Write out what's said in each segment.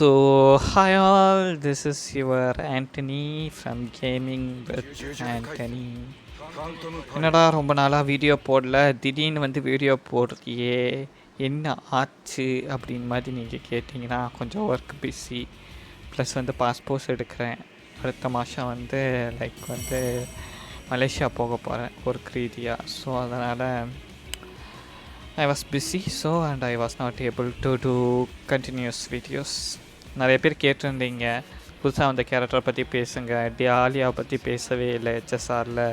So, hi all, this is your Anthony from Gaming with Anthony. என்னடா ரொம்ப நாளாக video போடல, திடீர்னு வந்து வீடியோ போடுறியே, என்ன ஆச்சு அப்படின்னு மாதிரி நீங்கள் கேட்டிங்கன்னா, கொஞ்சம் ஒர்க் பிஸி ப்ளஸ் வந்து பாஸ்போர்ட்ஸ் எடுக்கிறேன். அடுத்த மாதம் வந்து மலேசியா போக போகிறேன் ஒர்க் ரீதியாக. ஸோ அதனால் I was busy, and I was not able to do continuous videos. நிறைய பேர் கேட்டிருந்தீங்க, புதுசாக வந்த கேரக்டரை பற்றி பேசுங்க, ஆலியாவை பற்றி பேசவே இல்லை ஹெச்எஸ்ஆரில்.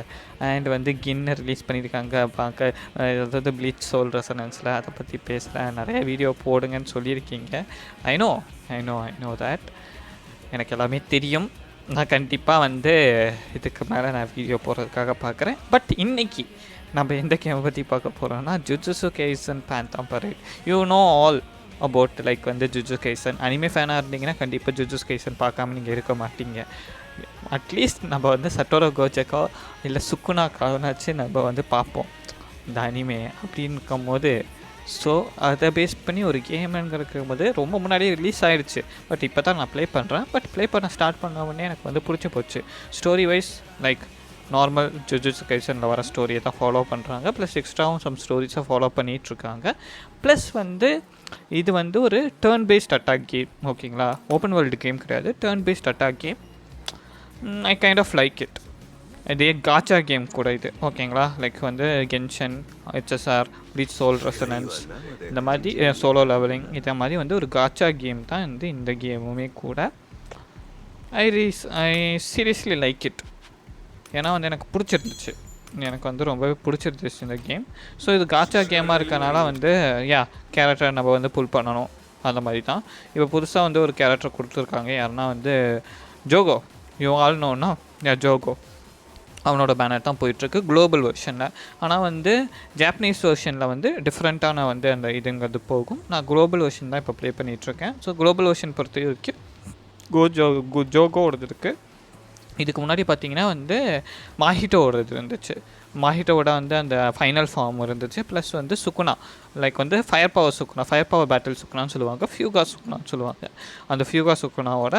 அண்ட் வந்து கின்னை ரிலீஸ் பண்ணியிருக்காங்க பார்க்க, அதாவது ப்ளீச் சோல் ரெசனன்ஸில், அதை பற்றி பேசுகிறேன், நிறைய வீடியோ போடுங்கன்னு சொல்லியிருக்கீங்க. ஐ நோ தட், எனக்கு எல்லாமே தெரியும். நான் கண்டிப்பாக வந்து இதுக்கு மேலே நான் வீடியோ போடுறதுக்காக பார்க்குறேன். பட் இன்றைக்கி நம்ம எந்த கேமை பற்றி பார்க்க போகிறோம்னா jujutsu kaizen phantom parade. You know all about வந்து ஜுஜுட்சு கைசன். அனிமே ஃபேனாக இருந்தீங்கன்னா கண்டிப்பாக ஜுஜுட்சு கைசன் பார்க்காம நீங்கள் இருக்க மாட்டீங்க. அட்லீஸ்ட் நம்ம வந்து சட்டோரோ கோஜக்கோ இல்லை சுக்குனாக்காவனாச்சு நம்ம வந்து பார்ப்போம் இந்த அனிமே அப்படின்னு இருக்கும்போது. ஸோ அதை பேஸ் பண்ணி ஒரு கேமுங்கிறக்கும் போது ரொம்ப முன்னாடியே ரிலீஸ் ஆகிடுச்சு. பட் இப்போ தான் நான் ப்ளே பண்ணுறேன். பட் ப்ளே பண்ண ஸ்டார்ட் பண்ண உடனே எனக்கு வந்து பிடிச்சி போச்சு. ஸ்டோரி வைஸ் நார்மல் ஜுஜுட்சு கைசனில் வர ஸ்டோரியை தான் ஃபாலோ பண்ணுறாங்க. ப்ளஸ் எக்ஸ்ட்ராவும் சம் ஸ்டோரிஸை ஃபாலோ பண்ணிகிட்ருக்காங்க. ப்ளஸ் வந்து இது வந்து ஒரு டர்ன் பேஸ்ட் அட்டாக் கேம். ஓகேங்களா, ஓப்பன் வேர்ல்டு கேம் கிடையாது, turn based attack game. I kind of like it. இதே காச்சா கேம் கூட இது. ஓகேங்களா, வந்து Genshin, HSR, Bleach Soul Resonance, இந்த மாதிரி சோலோ லெவலிங், இதை மாதிரி வந்து ஒரு காச்சா கேம் தான் வந்து இந்த கேமுமே கூட. I seriously like it. ஏன்னா வந்து எனக்கு பிடிச்சிருந்துச்சு, எனக்கு வந்து ரொம்பவே பிடிச்சிருந்துச்சு இந்த கேம். ஸோ இது காச்சா கேமாக இருக்கனால வந்து கேரக்டர் நம்ம வந்து புல் பண்ணணும், அந்த மாதிரி தான். இப்போ புதுசாக வந்து ஒரு கேரக்டர் கொடுத்துருக்காங்க. யாருன்னா வந்து ஜோகோ. ஆல் நோன்னா ஜோகோ, அவனோட பேனர் தான் போயிட்டுருக்கு குளோபல் வெர்ஷனில். ஆனால் வந்து ஜாப்பனீஸ் வெர்ஷனில் வந்து டிஃப்ரெண்ட்டான வந்து அந்த இதுங்கிறது போகும். நான் குளோபல் வெர்ஷன் தான் இப்போ ப்ளே பண்ணிகிட்ருக்கேன். ஸோ குளோபல் வெர்ஷன் பொறுத்த வரைக்கும் ஜோகோவோடது இருக்குது. இதுக்கு முன்னாடி பார்த்தீங்கன்னா வந்து மாஹிட்டோவோடது இருந்துச்சு. மாஹிட்டோவோட வந்து அந்த ஃபைனல் ஃபார்ம் இருந்துச்சு. ப்ளஸ் வந்து சுக்குனா, வந்து fire power Sukuna, fire power battle சுக்குனான்னு சொல்லுவாங்க, ஃபியூகா சுக்குனான்னு சொல்லுவாங்க. அந்த ஃபியூகா சுக்குனாவோட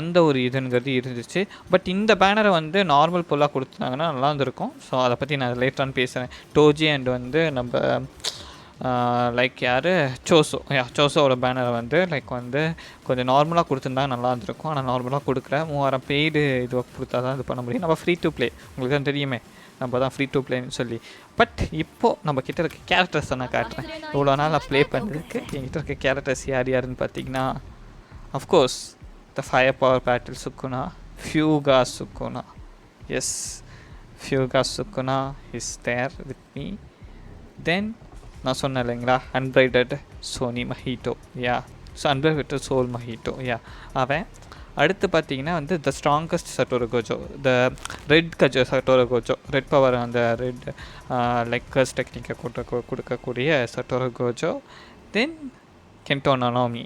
அந்த ஒரு இதுங்கிறது இருந்துச்சு. பட் இந்த பேனரை வந்து நார்மல் பொருளாக கொடுத்தாங்கன்னா நல்லா இருந்திருக்கும். ஸோ அதை பற்றி நான் லேட்டரான்னு பேசுகிறேன். டோஜி அண்ட் வந்து நம்ம யார் சோசோவோட பேனரை வந்து வந்து கொஞ்சம் நார்மலாக கொடுத்துருந்தா நல்லா இருந்திருக்கும். ஆனால் நார்மலாக கொடுக்குற 3000 பெய்டு இதுவாக கொடுத்தா தான் இது பண்ண முடியும். நம்ம ஃப்ரீ டு ப்ளே, உங்களுக்கு தான் தெரியுமே, நம்ம தான் ஃப்ரீ டு ப்ளேன்னு சொல்லி. பட் இப்போது நம்ம கிட்ட இருக்க கேரக்டர்ஸை நான் காட்டுறேன். இவ்வளோ நாள் நான் ப்ளே பண்ணுறதுக்கு என்கிட்ட இருக்க கேரக்டர்ஸ் யாருன்னு பார்த்தீங்கன்னா, of course the fire power battle Sukuna, Fuga Sukuna. Yes, Fuga Sukuna is there with me. Then நான் சொன்னேன் இல்லைங்களா, அன்பிரைடட் சோனி Mahito, so unbridled soul Mahito, அவன். அடுத்து பார்த்தீங்கன்னா வந்து the strongest Satoru Gojo, the red Satoru Gojo, red power, அந்த red curse டெக்னிக்கை கொடுக்கக்கூடிய Satoru Gojo. Then Kento Nanami,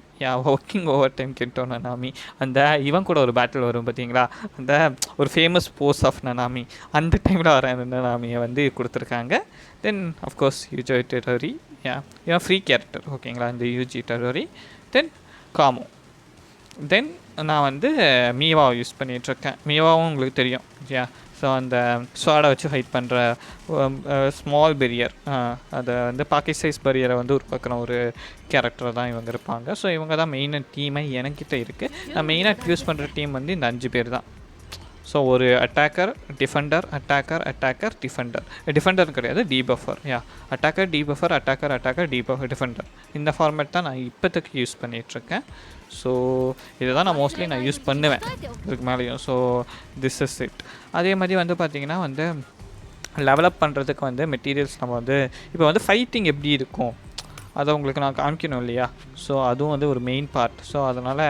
working overtime Kento Nanami. அந்த இவன் கூட ஒரு பேட்டில் வரும் பார்த்தீங்களா, அந்த ஒரு ஃபேமஸ் போஸ் ஆஃப் நனாமி, அந்த டைமில் வர அந்த நனாமியை வந்து கொடுத்துருக்காங்க. தென் அஃப்கோர்ஸ் யூஜி டெரோரி, இவன் ஃப்ரீ கேரக்டர். ஓகேங்களா, இந்த யூஜி டெரோரி. தென் காமோ. தென் நான் வந்து மீவாவை யூஸ் பண்ணிகிட்ருக்கேன். மீவாவும் உங்களுக்கு தெரியும், ஸோ அந்த ஸ்வாடை வச்சு ஃபைட் பண்ணுற ஸ்மால் பெரியர், அதை வந்து பாக்கெட் சைஸ் பெரியரை வந்து உருவாக்குற ஒரு கேரக்டர் தான் இவங்க இருப்பாங்க. ஸோ இவங்க தான் மெயினாக டீமே என்கிட்ட இருக்குது. நான் மெயினாக யூஸ் பண்ணுற டீம் வந்து இந்த 5 பேர் தான். ஸோ ஒரு அட்டாக்கர், டிஃபெண்டர், டிஃபெண்டர் கிடையாது, டீபஃபர். Attacker, attacker, defender. இந்த ஃபார்மேட் தான் நான் இப்போதைக்கு யூஸ் பண்ணிகிட்ருக்கேன். ஸோ இதை தான் நான் மோஸ்ட்லி யூஸ் பண்ணுவேன் இதுக்கு மேலேயும். So this is it. அதே மாதிரி வந்து பார்த்திங்கன்னா வந்து லெவலப் பண்ணுறதுக்கு வந்து மெட்டீரியல்ஸ் நம்ம வந்து இப்போ வந்து ஃபைட்டிங் எப்படி இருக்கும் அதை உங்களுக்கு நான் காமிக்கணும் இல்லையா. ஸோ அதுவும் வந்து ஒரு மெயின் பார்ட். ஸோ அதனால்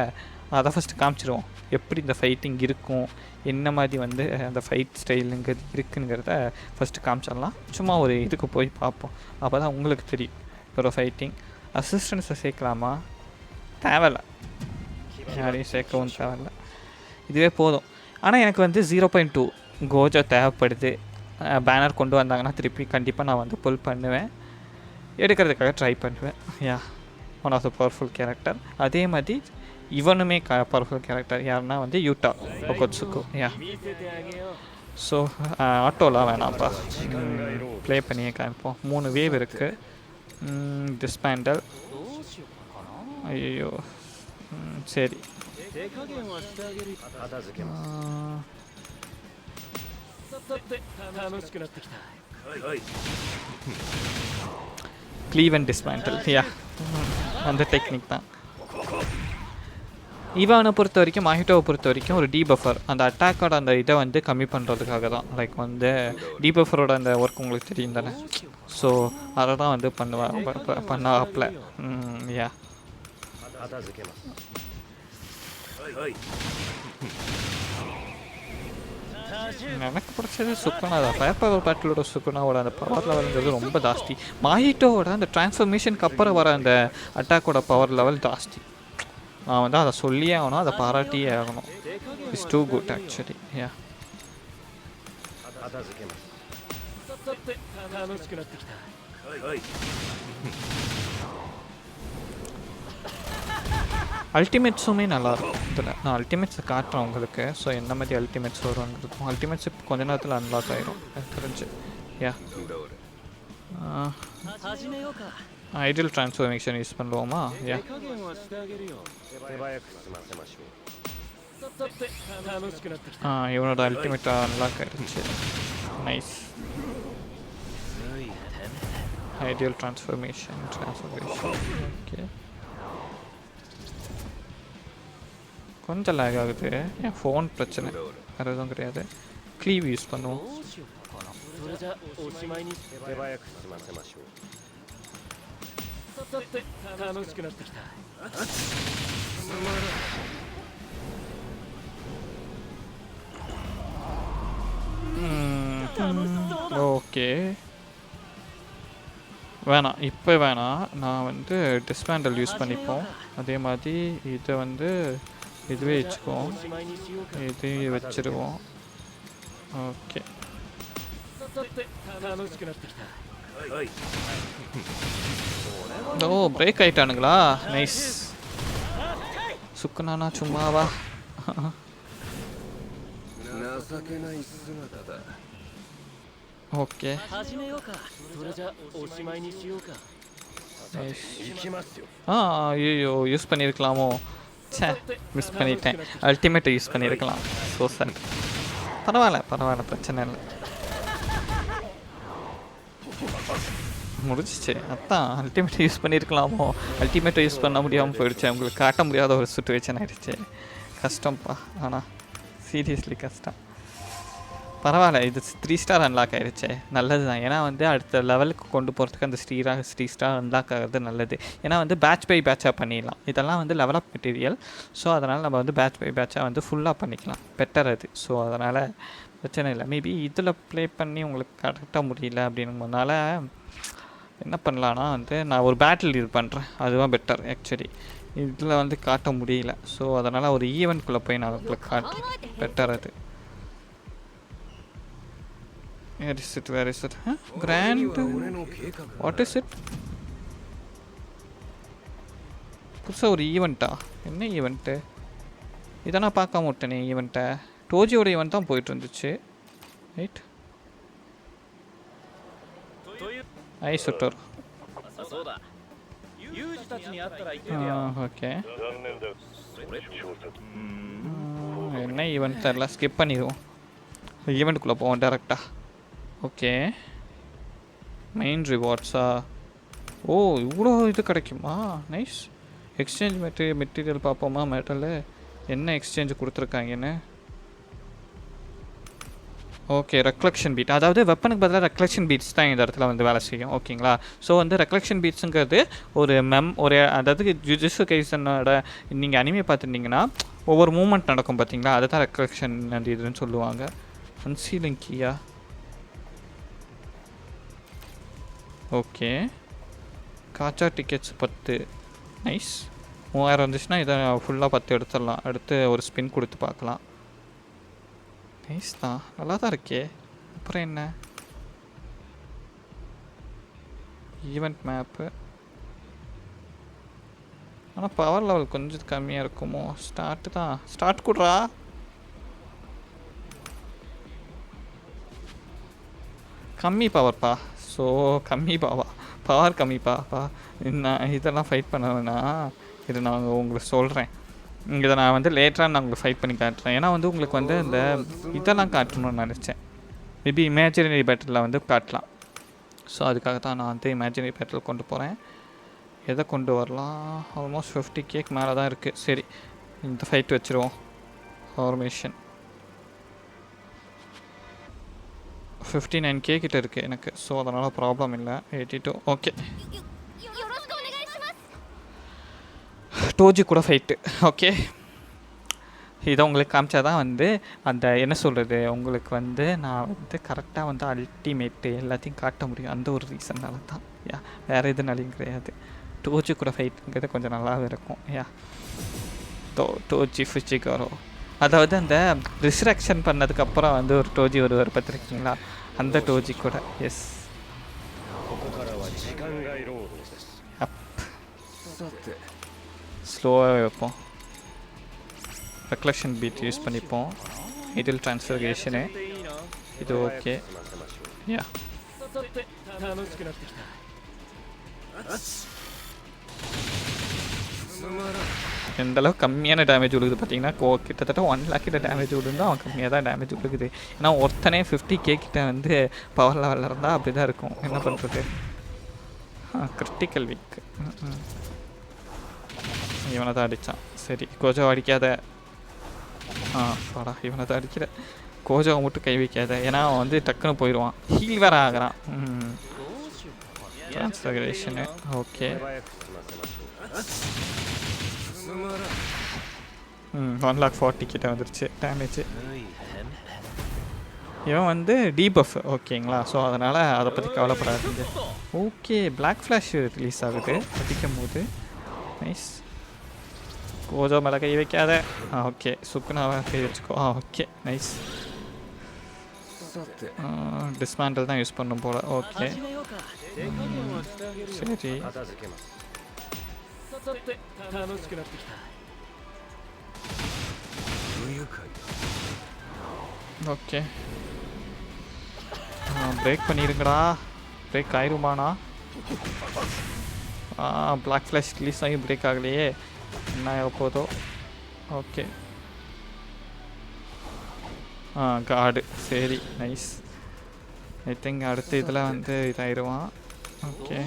அதை ஃபஸ்ட்டு காமிச்சிடுவோம், எப்படி இந்த ஃபைட்டிங் இருக்கும், என்ன மாதிரி வந்து அந்த ஃபைட் ஸ்டைலுங்கிறது இருக்குங்கிறத ஃபஸ்ட்டு காமிச்சிடலாம். சும்மா ஒரு இதுக்கு போய் பார்ப்போம், அப்போ தான் உங்களுக்கு தெரியும். ஒரு ஃபைட்டிங் அசிஸ்டன்ஸை சேர்க்கலாமா, தேவையில்ல, யாரையும் சேர்க்கவும் தேவையில்ல, இதுவே போதும். ஆனால் எனக்கு வந்து 0.2 கோஜோ தேவைப்படுது. பேனர் கொண்டு வந்தாங்கன்னா திருப்பி கண்டிப்பாக நான் வந்து புல் பண்ணுவேன், எடுக்கிறதுக்காக ட்ரை பண்ணுவேன். One of the powerful character. அதே மாதிரி இவனுமே பவர்ஃபுல் கேரக்டர். யாருன்னா வந்து யூட்டா ஒகோட்சுக்கு. யா ஸோ ஆட்டோலாம் வேணாம்ப்பா, ப்ளே பண்ணியே காமிப்போம். 3 வேவ் இருக்குது. டிஸ்பேண்டல். ஐயோ சரி. Cleave and dismantle. யா அந்த டெக்னிக் தான். இவனை பொறுத்த வரைக்கும், மாஹிட்டோவை பொறுத்த வரைக்கும் ஒரு டீபஃபர். அந்த அட்டாக்கோட அந்த இதை வந்து கம்மி பண்ணுறதுக்காக தான். லைக் வந்து டீபஃபரோட அந்த ஒர்க் உங்களுக்கு தெரியும் தானே. ஸோ அதை தான் வந்து பண்ணாப்பில். யா எனக்கு பிடிச்சது சுக்குனா தான். ஃபயர் பவர் பேட்டிலோட சுக்குனாவோட அந்த பவர் லெவலுங்கிறது ரொம்ப ஜாஸ்தி. மாஹிட்டோவோட அந்த டிரான்ஸ்ஃபர்மேஷனுக்கு அப்புறம் வர அந்த அட்டாக்கோட பவர் லெவல் ஜாஸ்தி. நான் வந்து அதை சொல்லியே ஆகணும், அதை பாராட்டியே ஆகணும். It's too good actually. Yeah அல்டிமேட்ஸுமே நல்லாயிருக்கும் இதில். நான் அல்டிமேட்ஸை காட்டுறேன் உங்களுக்கு. ஸோ எந்த மாதிரி அல்டிமேட்ஸ் வரும்ங்கிறதுக்கும். அல்டிமேட்ஸ் இப்போ கொஞ்ச நேரத்தில் அன்லாக் ஆகிடும் எனக்கு தெரிஞ்சு. யா ஐடியல் ட்ரான்ஸ்ஃபர்மேஷன் யூஸ் பண்ணுவோமா? யா இவனோட அல்டிமேட்டாக அன்லாக் ஆகிடுச்சு. நைஸ். Ideal transformation. ஓகே கொஞ்சம் லேக் ஆகுது. என் ஃபோன் பிரச்சனை, வேறு எதுவும் கிடையாது. க்ளீவ் யூஸ் பண்ணுவோம். ஓகே வேணாம், இப்போ வேணாம். நான் வந்து டிஸ்பேண்டல் யூஸ் பண்ணிப்போம். அதே மாதிரி இதை வந்து இதுவே வச்சுக்குவோம், இதையே வச்சுருவோம். ஓகே ஓ பிரேக் ஆகிட்டானுங்களா? நைஸ். சுக்குனானா சும்மாவா? ஓகே ஐயோ யூஸ் பண்ணியிருக்கலாமோ? சே மிஸ் பண்ணிட்டேன். அல்டிமேட்டை யூஸ் பண்ணியிருக்கலாம். ஸோ சார் பரவாயில்ல பிரச்சனை இல்லை, முடிச்சிச்சு. அதான் அல்டிமேட்டை யூஸ் பண்ணியிருக்கலாமோ? அல்டிமேட்டை யூஸ் பண்ண முடியாமல் போயிடுச்சு. உங்களுக்கு காட்ட முடியாத ஒரு சுச்சுவேஷன் ஆகிடுச்சு. கஷ்டம்ப்பா, ஆனால் சீரியஸ்லி கஷ்டம். பரவாயில்ல, இது 3 ஸ்டார் அன்லாக் ஆகிடுச்சு. நல்லது தான். ஏன்னா வந்து அடுத்த லெவலுக்கு கொண்டு போகிறதுக்கு அந்த 3 ஸ்டார் அன்லாக் ஆகிறது நல்லது. ஏன்னா வந்து பேட்ச் பை பேட்சாக பண்ணிடலாம். இதெல்லாம் வந்து லெவலப் மெட்டீரியல். ஸோ அதனால் நம்ம வந்து பேட்ச் பை பேட்சாக வந்து ஃபுல்லாக பண்ணிக்கலாம். பெட்டர் அது. ஸோ அதனால் பிரச்சனை இல்லை. மேபி இதில் ப்ளே பண்ணி உங்களுக்கு கரெக்டாக முடியல அப்படின்னுனால என்ன பண்ணலான்னா வந்து நான் ஒரு பேட்டில் இது பண்ணுறேன். அதுதான் பெட்டர் ஆக்சுவலி. இதில் வந்து காட்ட முடியல. ஸோ அதனால் ஒரு ஈவெண்ட்குள்ளே போய் நான் உங்களுக்கு காட்டுறேன். பெட்டர் அது. Where is it? Huh? Grand. What is it? புதுசாக ஒரு ஈவெண்ட்டா? என்ன ஈவெண்ட்டு? இதை நான் பார்க்காம விட்டேனே ஈவெண்ட்டை. டோஜியோட ஈவெண்ட் தான் போயிட்டு இருந்துச்சு. ரைட். சுட்டோர். ஓகே என்ன ஈவெண்ட் தெரியல, ஸ்கிப் பண்ணிடுவோம். ஈவெண்ட்டுக்குள்ளே போவோம் டேரெக்டாக. Okay main ரிவார்ட்ஸா? ஓ இவ்வளோ இது கிடைக்குமா? நைஸ். எக்ஸ்சேஞ்ச் மெட்டீரியல் பார்ப்போமா? மெட்டலு என்ன எக்ஸ்சேஞ்சு கொடுத்துருக்காங்கன்னு. ஓகே ரெக்லெக்ஷன் பீட், அதாவது வெப்பனுக்கு பதிலாக ரெக்லெக்ஷன் பீட்ஸ் தான் இந்த இடத்துல வந்து வேலை செய்யும். ஓகேங்களா? ஸோ வந்து ரெக்லெக்ஷன் பீட்ஸுங்கிறது ஒரு அதாவது ஜுஜுட்சு கைசனோட நீங்கள் அனிமே பார்த்துருந்தீங்கன்னா ஒவ்வொரு மூமெண்ட் நடக்கும் பார்த்தீங்களா, அதை தான் ரெக்லெக்ஷன் அந்த இதுன்னு சொல்லுவாங்க. அன்சீலிங் கீயா? Okay gacha tickets 10. நைஸ். 3000 வந்துச்சுன்னா இதை ஃபுல்லாக 10 எடுத்துடலாம். அடுத்து ஒரு ஸ்பின் கொடுத்து பார்க்கலாம். நைஸ் தான், நல்லா தான் இருக்கே. அப்புறம் என்ன? Event map. ஆனால் பவர் லெவல் கொஞ்சம் கம்மியாக இருக்குமோ. ஸ்டார்ட் தான், ஸ்டார்ட் கொடுறா. கம்மி பவர்ப்பா. ஸோ கம்மி பவர் கம்மிப்பாப்பா. நான் இதெல்லாம் ஃபைட் பண்ணுவேன்னா இது நான் உங்களுக்கு சொல்கிறேன். இதை நான் வந்து லேட்டராக நான் உங்களுக்கு ஃபைட் பண்ணி காட்டுறேன். ஏன்னா வந்து உங்களுக்கு வந்து இந்த இதெல்லாம் காட்டணும்னு நினச்சேன். மேபி இமேஜினரி பேட்டிலில் வந்து காட்டலாம். ஸோ அதுக்காக தான் நான் வந்து இமேஜினரி பேட்டில் கொண்டு போகிறேன். எதை கொண்டு வரலாம்? ஆல்மோஸ்ட் 50K மேலே தான் இருக்குது. சரி, இந்த ஃபைட் வச்சுருவோம். ஃபார்மேஷன் 59K கிட்ட இருக்குது எனக்கு. ஸோ அதனால் ப்ராப்ளம் இல்லை. 82 ஓகே. டோஜி கூட ஃபைட்டு. ஓகே, இதை உங்களுக்கு காமிச்சா தான் வந்து அந்த என்ன சொல்கிறது, உங்களுக்கு வந்து நான் வந்து கரெக்டாக வந்து அல்டிமேட்டு எல்லாத்தையும் காட்ட முடியும். அந்த ஒரு ரீசன்னால தான். யா, வேறு எதுனாலையும் கிடையாது. டோஜி கூட ஃபைட்டுங்கிறது கொஞ்சம் நல்லாவே இருக்கும். யா, டோஜி ஃபிச்சிகாரோ, அதாவது அந்த ரிசரக்ஷன் பண்ணதுக்கப்புறம் வந்து ஒரு டோஜி வருவார் பார்த்துருக்கீங்களா, அந்த டோஜி கூட. எஸ், ஸ்லோவாக வைப்போம். ரெக்லெக்ஷன் பீட் யூஸ் பண்ணிப்போம். இதில் ட்ரான்ஸ்ஃபர்கேஷனு இது ஓகே. யா, எந்தளவுக்கு கம்மியான டேமேஜ் விழுகுது பார்த்தீங்கன்னா, கிட்டத்தட்ட 1 lakh கிட்ட டேமேஜ் விழுந்தால் அவன் கம்மியாக தான் டேமேஜ் விழுகுது. ஏன்னா ஒருத்தனே 50K கிட்ட வந்து பவர் லெவலில் இருந்தால் அப்படி தான் இருக்கும். என்ன பண்ணுறது? Critical week. இவனை தான் அடித்தான். சரி, கோஜோ அடிக்காத. வாடா, இவனை தான் அடிக்கிற. கோஜோவை மட்டும் கை வைக்காத, ஏன்னா அவன் வந்து டக்குன்னு போயிடுவான். ஹீல் வேற ஆகிறான். ட்ரான்ஸ்ஃபர்கேஷனு ஓகே. 140 கிட்ட வந்துருச்சு டேமேஜ். இவன் வந்து டீபஃப் ஓகேங்களா. ஸோ அதனால் அதை பற்றி கவலைப்படாதீங்க. ஓகே, பிளாக் ஃப்ளாஷ் ரிலீஸ் ஆகுது அடிக்கும் போது. நைஸ். கோஜோ மேலே கை வைக்காத. ஓகே, சுக்குனாவை கை வச்சுக்கோ. Okay, nice. டிஸ்மேண்டில் தான் யூஸ் பண்ணும் போல். ஓகே, சரி. ஓகே, பிரேக் பண்ணிடுங்கடா. பிரேக் ஆயிருமாண்ணா? பிளாக் ஃப்ளாஷ் ரிலீஸ் ஆகி பிரேக் ஆகலையே, என்ன ஆக போதோ. Okay, guard. சரி, நைஸ். ஐ திங்க் அடுத்த இதில் வந்து இதாகிடுவான். ஓகே,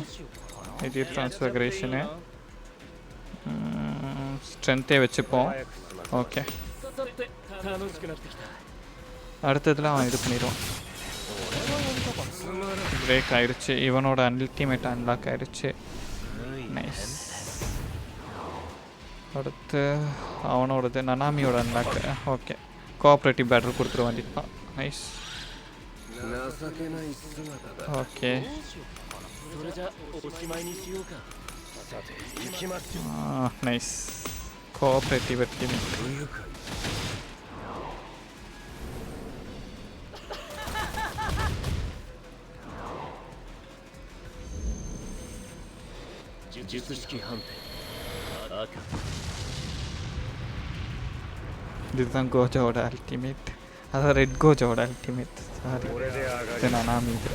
இது ட்ரான்ஸ்ஃபர்கேஷனு ஸ்ட்ரென்த்தே வச்சுப்போம். ஓகே, அடுத்ததில் அவன் இது பண்ணிடுவான். பிரேக் ஆகிடுச்சு. இவனோட அல்டிமேட் அன்லாக் ஆகிடுச்சு. நைஸ். அடுத்து அவனோடது நனாமியோட அன்லாக். ஓகே, கோஆப்ரேட்டிவ் பேட்டில் கொடுத்துட வேண்டியதுதான். Nice. Okay, nice. Cooperative team. இதுதான் கோஜோட அல்டிமேட். அதான் ரெட் கோஜோட அல்டிமேட். சாரி, இது நனாமி. இது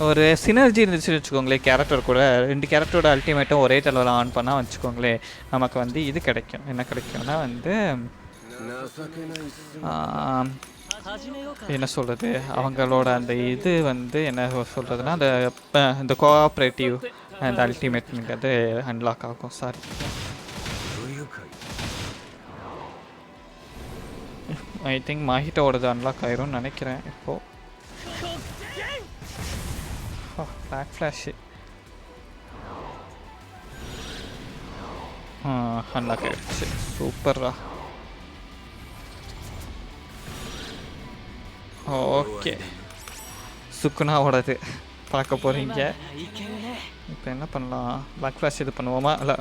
ஒரு சினர்ஜி இருந்துச்சுன்னு வச்சுக்கோங்களேன். கேரக்டர் கூட 2 கேரக்டரோட அல்டிமேட்டும் ஒரே லெவலில் ஆன் பண்ணால் வச்சுக்கோங்களேன், நமக்கு வந்து இது கிடைக்கும். என்ன கிடைக்கும்னா வந்து என்ன சொல்கிறது, அவங்களோட அந்த இது வந்து என்ன சொல்கிறதுனா இந்த கோஆப்ரேட்டிவ் அந்த அல்டிமேட்ங்கிறது அன்லாக் ஆகும். சாரி, ஐ திங்க் மாஹிட்டோடது அன்லாக் ஆயிரும்னு நினைக்கிறேன் இப்போது. பிளாக் ஃப்ளாஷு அன்லாக் ஆகிடுச்சு. சூப்பர்ரா. ஓகே, சுக்குனாவோடது பார்க்க போகிறீங்க. இப்போ என்ன பண்ணலாம்? பிளாக் ஃப்ளாஷ் இது பண்ணுவோமா? இல்லை,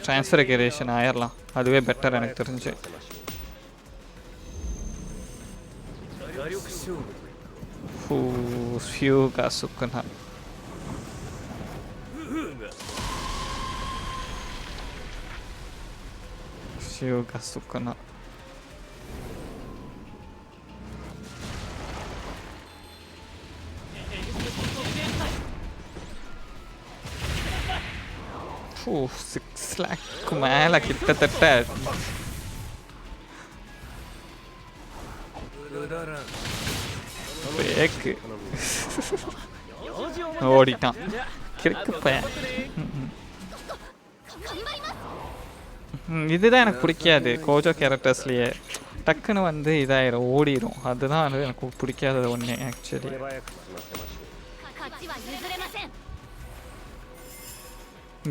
ட்ரான்ஸ்ஃபர்கேஷன் ஆயிடலாம். அதுவே பெட்டர் எனக்கு தெரிஞ்சு. Hyuga Sukuna. Hyuga Sukuna. Ooh, 6 lakh மேல கிட்டத்தட்ட பேக்கு ஓடிட்டான் கிறுக்கு பையன். இதுதான் எனக்கு பிடிக்காது கோஜோ கேரக்டர்ஸ்லேயே. டக்குன்னு வந்து இதாயிரும் ஓடிடும். அதுதான் வந்து எனக்கு பிடிக்காதது ஒன்று ஆக்சுவலி.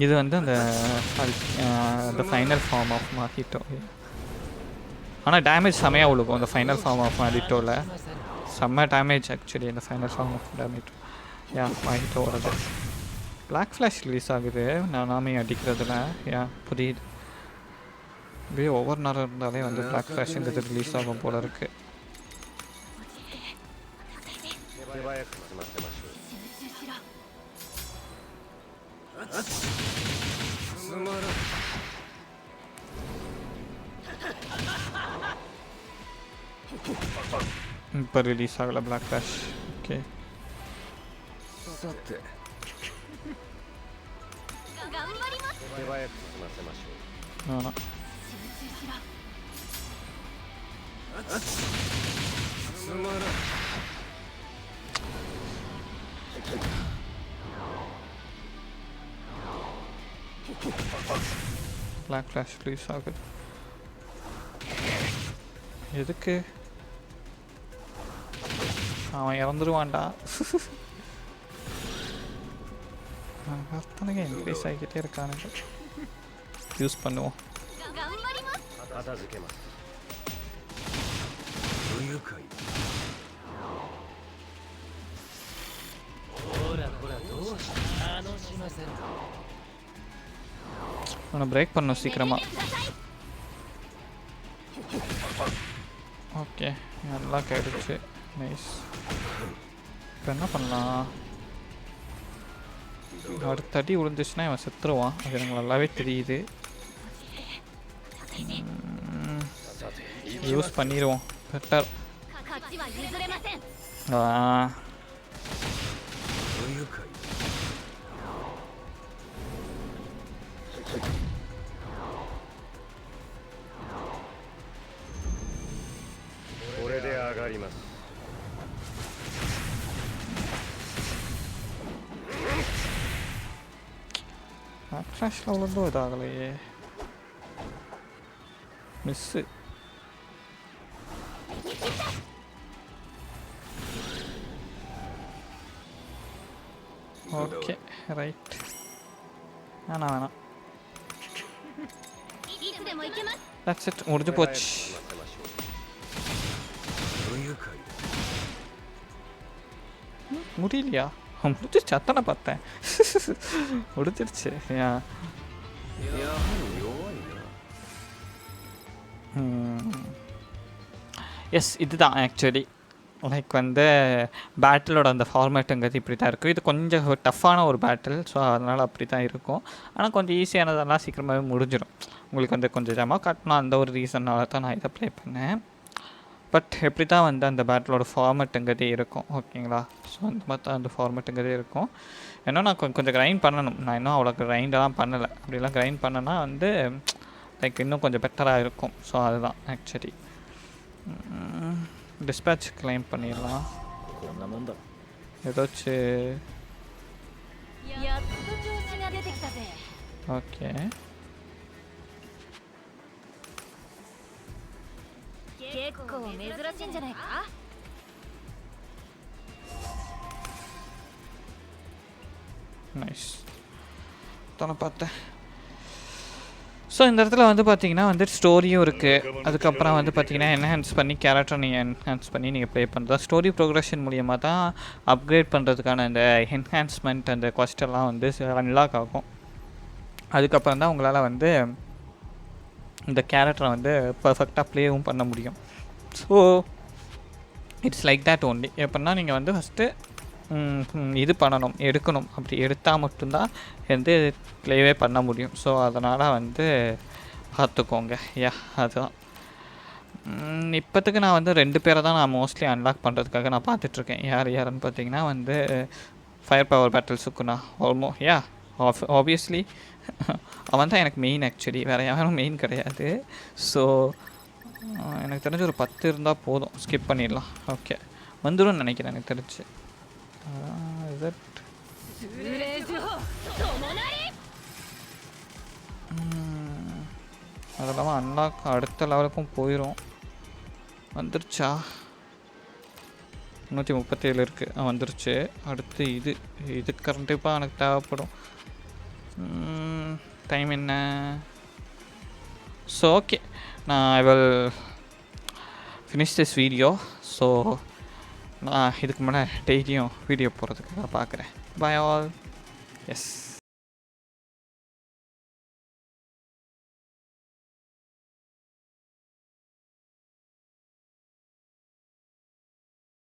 இது வந்து அந்த ஃபைனல் ஃபார்ம் ஆஃப் மாஹிட்டோ. ஆனால் டேமேஜ் செம்மையாக விழுகும் அந்த ஃபைனல் ஃபார்ம் ஆஃப் மாஹிட்டோவில். செம்ம டேமேஜ் ஆக்சுவலி இந்த final form of damage Mahito வருது. பிளாக் ஃப்ளாஷ் ரிலீஸ் ஆகுது நானாமே அடிக்கிறதுல. புரியுது. இப்படியே ஒவ்வொரு நேரம் இருந்தாலே வந்து பிளாக் ஃப்ளாஷ்ங்கிறது ரிலீஸ் ஆகும் போல இருக்கு. இப்போ ரிலீஸ் ஆகலை பிளாக் ஃப்ளாஷ். ஓகே ஆ பிளாக் ஃப்ளாஷ் ரிலீஸ் ஆகுது. எதுக்கு அவன் இறந்துருவான்டா. அத்தனைக்கு இன்க்ரீஸ் ஆகிக்கிட்டே இருக்கானுங்க. யூஸ் பண்ணுவோம். அவனை பிரேக் பண்ணணும் சீக்கிரமாக. ஓகே நல்லா கேடுச்சு. நைஸ். இப்போ என்ன பண்ணலாம்? அடுத்த அடி விழுந்துச்சுன்னா இவன் செத்துருவான். அது எனக்கு நல்லாவே தெரியுது. யூஸ் பண்ணிடுவோம் பெட்டர். ஃப்ளாஷில் அவ்வளோ இதாகலையே. மிஸ்ஸு. Okay right. வேணாம் தட்ஸ் இட். முடிஞ்சு போச்சு. முடியலையா? முடிச்சிருச்சு. அத்தனை பார்த்தேன். முடிச்சிருச்சு. எஸ் இதுதான் ஆக்சுவலி லைக் வந்து பேட்டிலோட அந்த ஃபார்மேட்டுங்கிறது இப்படி தான் இருக்கும். இது கொஞ்சம் டஃப்பான ஒரு பேட்டில். ஸோ அதனால் அப்படி தான் இருக்கும். ஆனால் கொஞ்சம் ஈஸியானதெல்லாம் சீக்கிரமாகவே முடிஞ்சிடும். உங்களுக்கு வந்து கொஞ்சம் ஜாமாக காட்டணும் அந்த ஒரு ரீசன்னால தான் நான் இதை ப்ளே பண்ணேன். பட் எப்படி தான் வந்து அந்த பேட்டிலோட ஃபார்மேட்டுங்கிறதே இருக்கும். ஓகேங்களா? ஸோ அந்த மாதிரி தான் அந்த ஃபார்மேட்டுங்கிறதே இருக்கும். ஏன்னா நான் கொஞ்சம் கிரைண்ட் பண்ணணும். நான் இன்னும் அவ்வளோ கிரைண்டெல்லாம் பண்ணலை. அப்படிலாம் கிரைண்ட் பண்ணனா வந்து லைக் இன்னும் கொஞ்சம் பெட்டராக இருக்கும். ஸோ அதுதான் ஆக்சுவலி. டிஸ்பேட்ச் கிளைம் பண்ணிடலாம். ஏதாச்சும் ஓகே நைஸ். தானே பார்த்தேன். ஸோ இந்த இடத்துல வந்து பார்த்தீங்கன்னா வந்து ஸ்டோரியும் இருக்குது. அதுக்கப்புறம் வந்து பார்த்தீங்கன்னா என்ஹான்ஸ் பண்ணி கேரக்டர் நீங்கள் என்ஹான்ஸ் பண்ணி நீங்கள் ப்ளே பண்ணுறது. ஸ்டோரி ப்ரோக்ரஷன் மூலியமாக தான் அப்கிரேட் பண்ணுறதுக்கான அந்த என்ஹான்ஸ்மெண்ட் அந்த கொஸ்டெல்லாம் வந்து அன்லாக் ஆகும். அதுக்கப்புறம் தான் உங்களால் வந்து இந்த கேரக்டரை வந்து பர்ஃபெக்டாக ப்ளேவும் பண்ண முடியும். So it's like that only. எப்படின்னா நீங்கள் வந்து ஃபஸ்ட்டு இது பண்ணணும், எடுக்கணும். அப்படி எடுத்தால் மட்டும்தான் வந்து ப்ளேவே பண்ண முடியும். ஸோ அதனால் வந்து பார்த்துக்கோங்க. யா அதுதான். இப்போத்துக்கு நான் வந்து 2 பேரை தான் நான் மோஸ்ட்லி அன்லாக் பண்ணுறதுக்காக நான் பார்த்துட்ருக்கேன். யாருன்னு பார்த்தீங்கன்னா வந்து fire power battle Sukuna yeah obviously அவன் தான் எனக்கு மெயின். ஆக்சுவலி வேறு யாரும் மெயின் கிடையாது. ஸோ எனக்கு தெரிஞ்சு ஒரு 10 இருந்தால் போதும், ஸ்கிப் பண்ணிடலாம். ஓகே வந்துடும் நினைக்கிறேன் எனக்கு தெரிஞ்சு. அதெல்லாம் அன்லாக் அடுத்த லெவலுக்கும் போயிடும். வந்துருச்சா? 137 இருக்குது, வந்துருச்சு. அடுத்து இது கண்டிப்பாக எனக்கு தேவைப்படும். டைம் என்ன? ஸோ ஓகே, நான் I will finish this video. So நான் இதுக்கு மேலே டெய்லியும் வீடியோ போடுறதுக்காக பார்க்குறேன். Bye all. எஸ்.